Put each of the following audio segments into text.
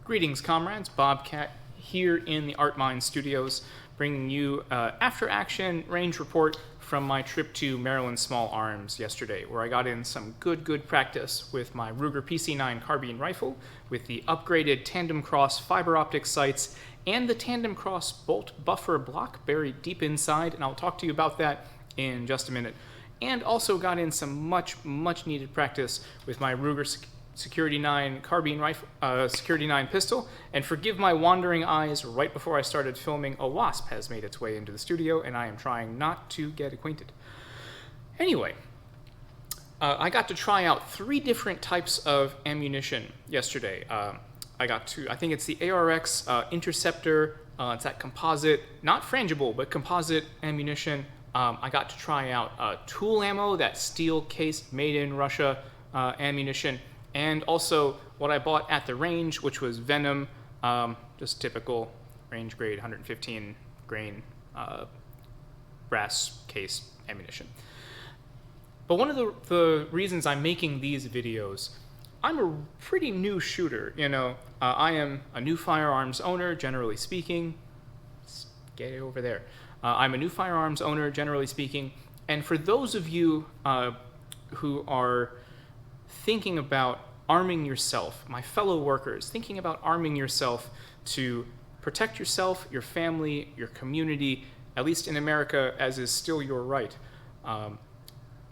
Greetings, comrades. Bobcat here in the Art Mind Studios, bringing you after-action range report from my trip to Maryland Small Arms yesterday, where I got in some good practice with my Ruger PC9 Carbine rifle, with the upgraded Tandemkross fiber optic sights, and the Tandemkross bolt buffer block buried deep inside, and I'll talk to you about that in just a minute. And also got in some much needed practice with my Ruger Security 9 Carbine rifle, Security 9 pistol, and forgive my wandering eyes, right before I started filming, a wasp has made its way into the studio, and I am trying not to get acquainted. Anyway, I got to try out 3 different types of ammunition yesterday. I think it's the ARX Interceptor, it's that composite, not frangible, but composite ammunition. I got to try out tool ammo, that steel-cased, made-in-Russia ammunition, and also what I bought at the range, which was Venom, just typical range grade 115 grain brass case ammunition. But one of the reasons I'm making these videos, I'm a pretty new shooter, you know. I am a new firearms owner, generally speaking. Let's get it over there. I'm a new firearms owner, generally speaking, and for those of you who are thinking about arming yourself, my fellow workers, thinking about arming yourself to protect yourself, your family, your community, at least in America, as is still your right,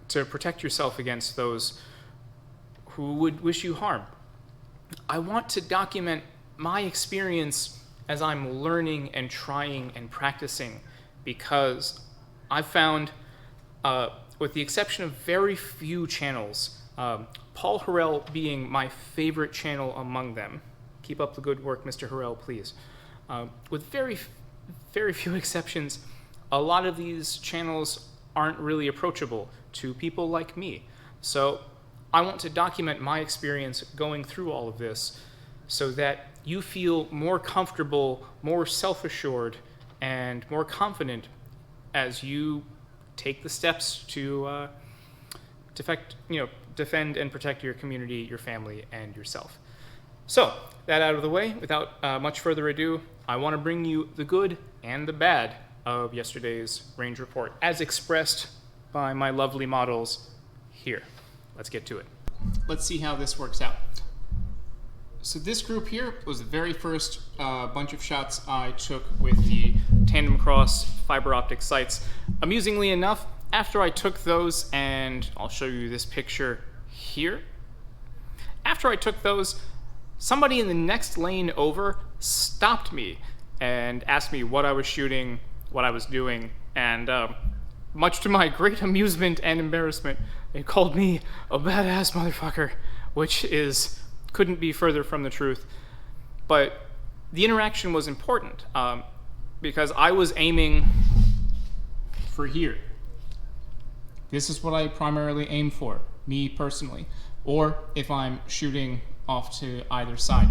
to protect yourself against those who would wish you harm. I want to document my experience as I'm learning and trying and practicing, because I've found, with the exception of very few channels, Paul Harrell being my favorite channel among them. Keep up the good work, Mr. Harrell, please. With very few exceptions, a lot of these channels aren't really approachable to people like me. So I want to document my experience going through all of this so that you feel more comfortable, more self-assured, and more confident as you take the steps to defend and protect your community, your family, and yourself. So, that out of the way, without much further ado, I want to bring you the good and the bad of yesterday's range report, as expressed by my lovely models here. Let's get to it. Let's see how this works out. So this group here was the very first bunch of shots I took with the Tandemkross fiber optic sights. Amusingly enough, after I took those, and I'll show you this picture here, after I took those, somebody in the next lane over stopped me and asked me what I was shooting, what I was doing, and much to my great amusement and embarrassment, they called me a badass motherfucker, which couldn't be further from the truth. But the interaction was important, because I was aiming for here. This is what I primarily aim for, me personally, or if I'm shooting off to either side.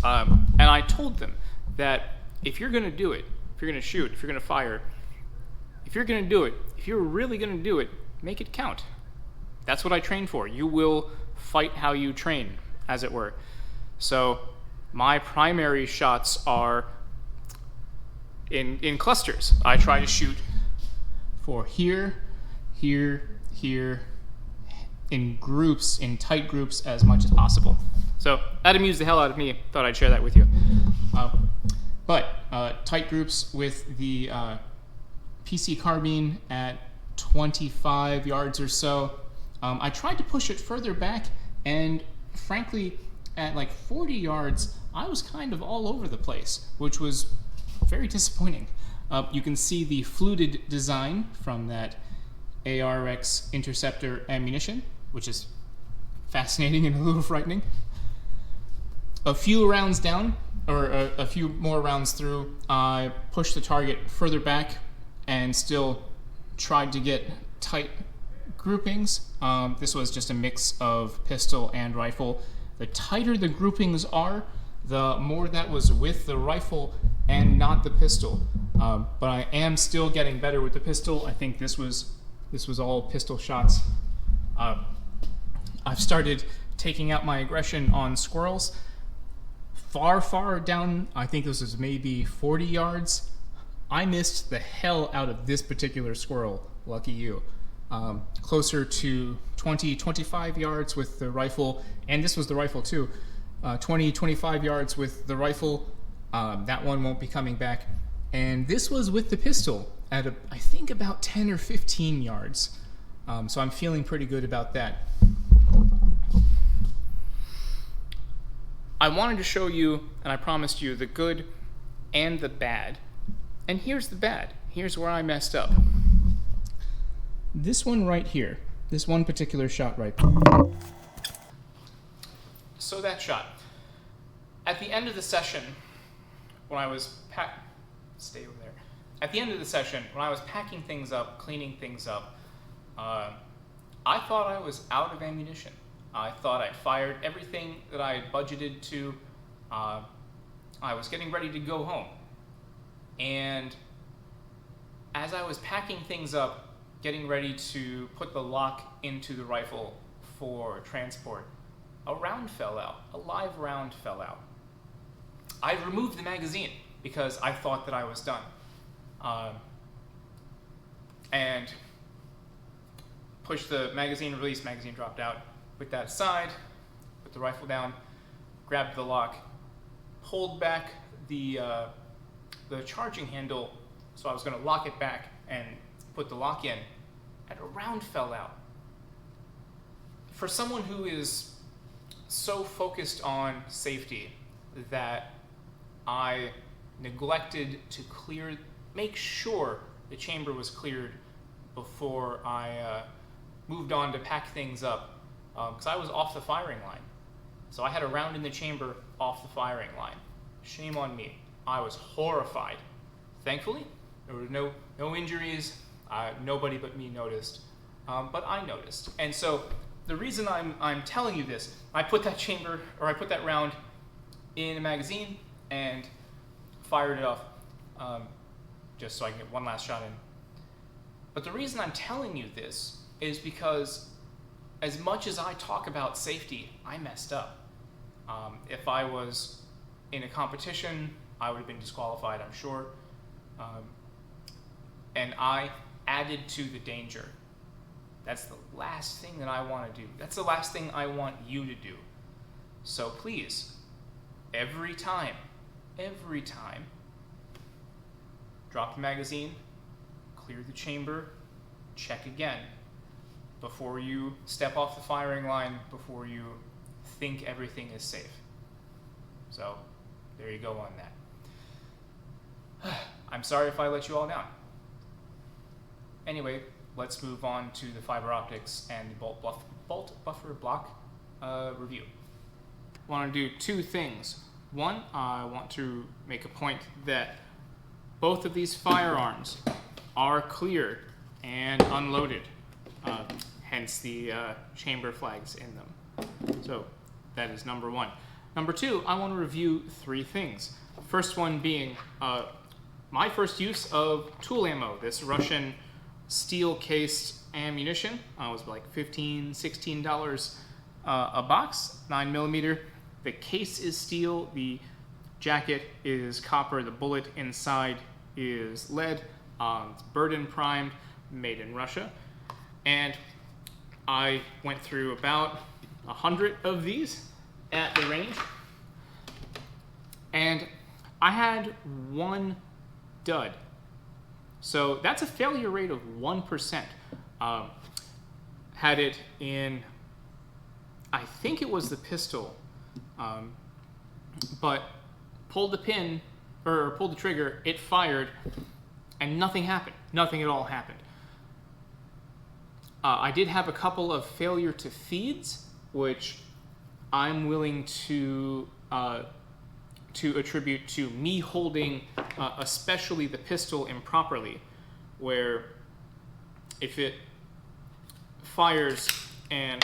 And I told them that if you're going to do it, if you're going to shoot, if you're going to fire, if you're going to do it, if you're really going to do it, make it count. That's what I train for. You will fight how you train, as it were. So my primary shots are in clusters. I try to shoot for here, in groups, in tight groups, as much as possible. So that amused the hell out of me. Thought I'd share that with you. But tight groups with the PC Carbine at 25 yards or so. I tried to push it further back, and frankly, at like 40 yards, I was kind of all over the place, which was very disappointing. You can see the fluted design from that ARX Interceptor ammunition, which is fascinating and a little frightening. A few rounds down, or a few more rounds through, I pushed the target further back and still tried to get tight groupings. This was just a mix of pistol and rifle. The tighter the groupings are, the more that was with the rifle and not the pistol. But I am still getting better with the pistol. I think this was all pistol shots. I've started taking out my aggression on squirrels. far down. I think this was maybe 40 yards. I missed the hell out of this particular squirrel. Lucky you. Closer to 20, 25 yards with the rifle, and this was the rifle too. 20, 25 yards with the rifle. That one won't be coming back. And this was with the pistol at, I think, about 10 or 15 yards. So I'm feeling pretty good about that. I wanted to show you, and I promised you, the good and the bad. And here's the bad. Here's where I messed up. This one right here. This one particular shot right there. So that shot. At the end of the session, when I was stay over there. At the end of the session, when I was packing things up, cleaning things up, I thought I was out of ammunition. I thought I'd fired everything that I had budgeted to. I was getting ready to go home. And as I was packing things up, getting ready to put the lock into the rifle for transport, a round fell out. A live round fell out. I removed the magazine because I thought that I was done. And pushed the magazine release, magazine dropped out. Put that aside, put the rifle down, grabbed the lock, pulled back the charging handle, so I was going to lock it back and put the lock in, and a round fell out. For someone who is so focused on safety that I neglected to make sure the chamber was cleared before I moved on to pack things up, because I was off the firing line. So I had a round in the chamber off the firing line. Shame on me. I was horrified. Thankfully, there were no injuries. Nobody but me noticed, but I noticed. And so the reason I'm telling you this, I put that round in a magazine and fired it off, just so I can get one last shot in. But the reason I'm telling you this is because as much as I talk about safety, I messed up. If I was in a competition, I would have been disqualified, I'm sure. And I added to the danger. That's the last thing that I want to do. That's the last thing I want you to do. So please, every time, drop the magazine, clear the chamber, check again before you step off the firing line, before you think everything is safe. So there you go on that. I'm sorry if I let you all down. Anyway, let's move on to the fiber optics and the bolt buffer block review. I want to do two things. One, I want to make a point that both of these firearms are cleared and unloaded, hence the chamber flags in them. So that is number one. Number two, I want to review three things. First one being my first use of tool ammo, this Russian steel-cased ammunition. It was like $15, $16 a box, 9mm. The case is steel, the jacket is copper, the bullet inside is lead. It's burden primed, made in Russia. And I went through about 100 of these at the range. And I had one dud. So that's a failure rate of 1%. Had it in, I think it was the pistol, but pulled the pin, or pulled the trigger, it fired, and nothing happened. Nothing at all happened. I did have a couple of failure to feeds, which I'm willing to attribute to me holding, especially the pistol, improperly, where if it fires and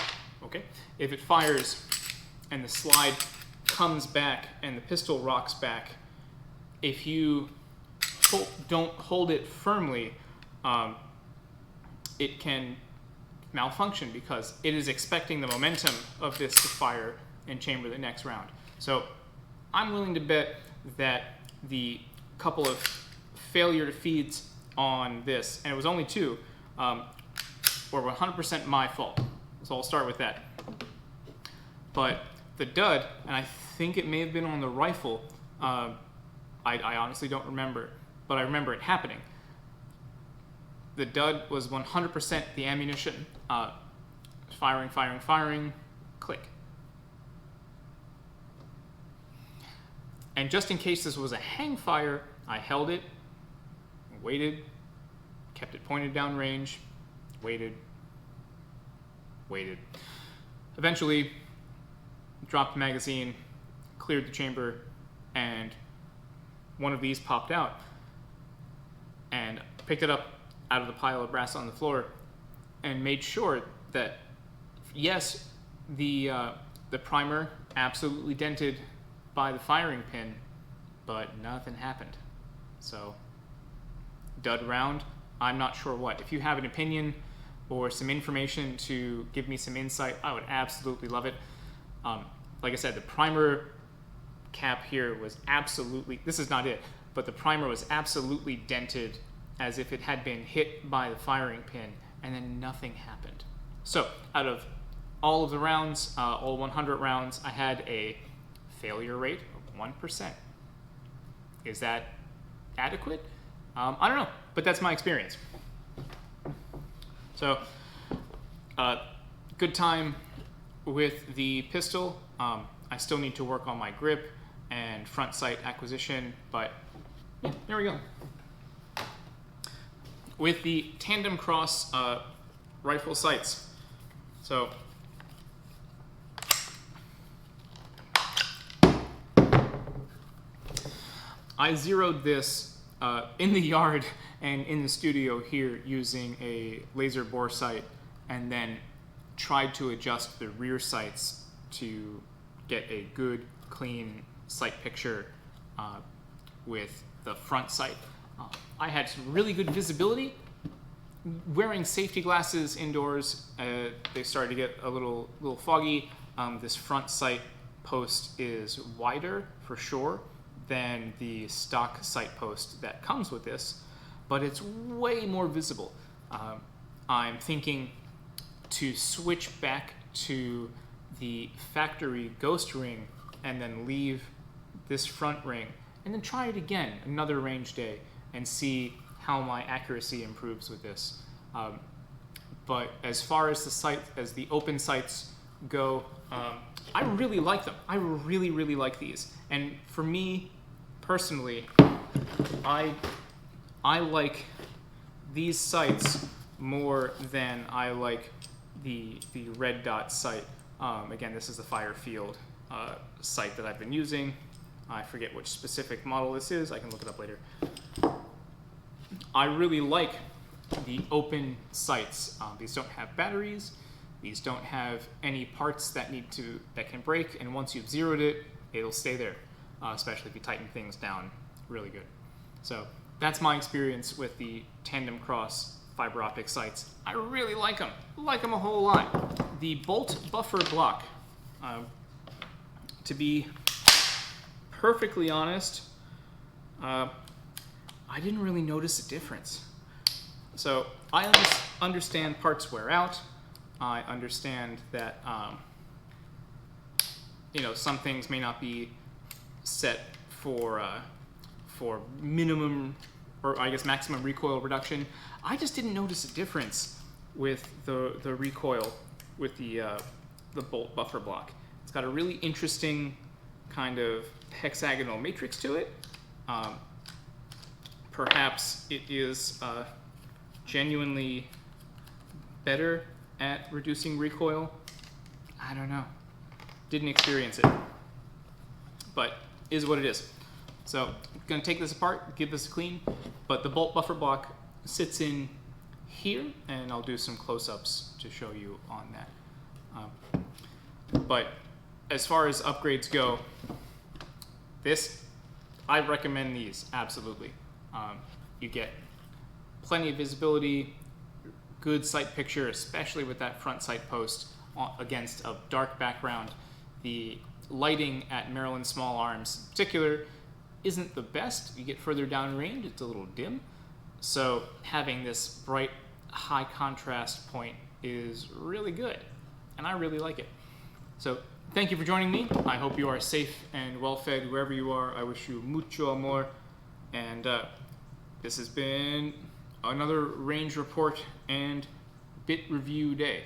the slide comes back and the pistol rocks back, if you don't hold it firmly, it can malfunction because it is expecting the momentum of this to fire and chamber the next round. So I'm willing to bet that the couple of failure to feeds on this, and it was only 2, were 100% my fault. So I'll start with that. But the dud, and I think it may have been on the rifle, I honestly don't remember, but I remember it happening. The dud was 100% the ammunition. Firing, firing, firing, click. And just in case this was a hang fire, I held it, waited, kept it pointed down range, waited. Eventually, dropped the magazine, cleared the chamber, and one of these popped out. And picked it up out of the pile of brass on the floor and made sure that, yes, the primer absolutely dented by the firing pin, but nothing happened. So, dud round, I'm not sure what. If you have an opinion or some information to give me some insight, I would absolutely love it. Like I said, the primer cap here was absolutely, this is not it, but the primer was absolutely dented as if it had been hit by the firing pin, and then nothing happened. So, out of all of the rounds, all 100 rounds, I had a failure rate of 1%. Is that adequate? I don't know, but that's my experience. So, good time with the pistol. I still need to work on my grip and front sight acquisition, but yeah, there we go. With the Tandemkross rifle sights. So, I zeroed this in the yard and in the studio here using a laser bore sight, and then tried to adjust the rear sights to get a good, clean sight picture with the front sight. I had some really good visibility. Wearing safety glasses indoors, they started to get a little foggy. This front sight post is wider for sure than the stock sight post that comes with this, but it's way more visible. I'm thinking to switch back to the factory ghost ring and then leave this front ring and then try it again another range day and see how my accuracy improves with this. But as far as the open sights go, I really like them. I really, really like these. And for me, personally, I like these sights more than I like the red dot sight. Again, this is the Firefield sight that I've been using. I forget which specific model this is. I can look it up later. I really like the open sights. These don't have batteries. These don't have any parts that can break. And once you've zeroed it, it'll stay there. Especially if you tighten things down really good. So that's my experience with the Tandemkross fiber optic sights. I really like them. Like them a whole lot. The bolt buffer block, to be perfectly honest, I didn't really notice a difference. So I understand parts wear out. I understand that some things may not be set for minimum, or I guess maximum recoil reduction. I just didn't notice a difference with the recoil with the bolt buffer block. It's got a really interesting kind of hexagonal matrix to it. Perhaps it is genuinely better at reducing recoil. I don't know. Didn't experience it, but is what it is. So I'm gonna take this apart, give this a clean, but the bolt buffer block sits in here, and I'll do some close-ups to show you on that. But as far as upgrades go, I recommend these, absolutely. You get plenty of visibility, good sight picture, especially with that front sight post against a dark background. The lighting at Maryland Small Arms in particular isn't the best. You get further down range, it's a little dim. So having this bright, high contrast point is really good, and I really like it. So thank you for joining me. I hope you are safe and well fed wherever you are. I wish you mucho amor. And this has been another range report and bit review day.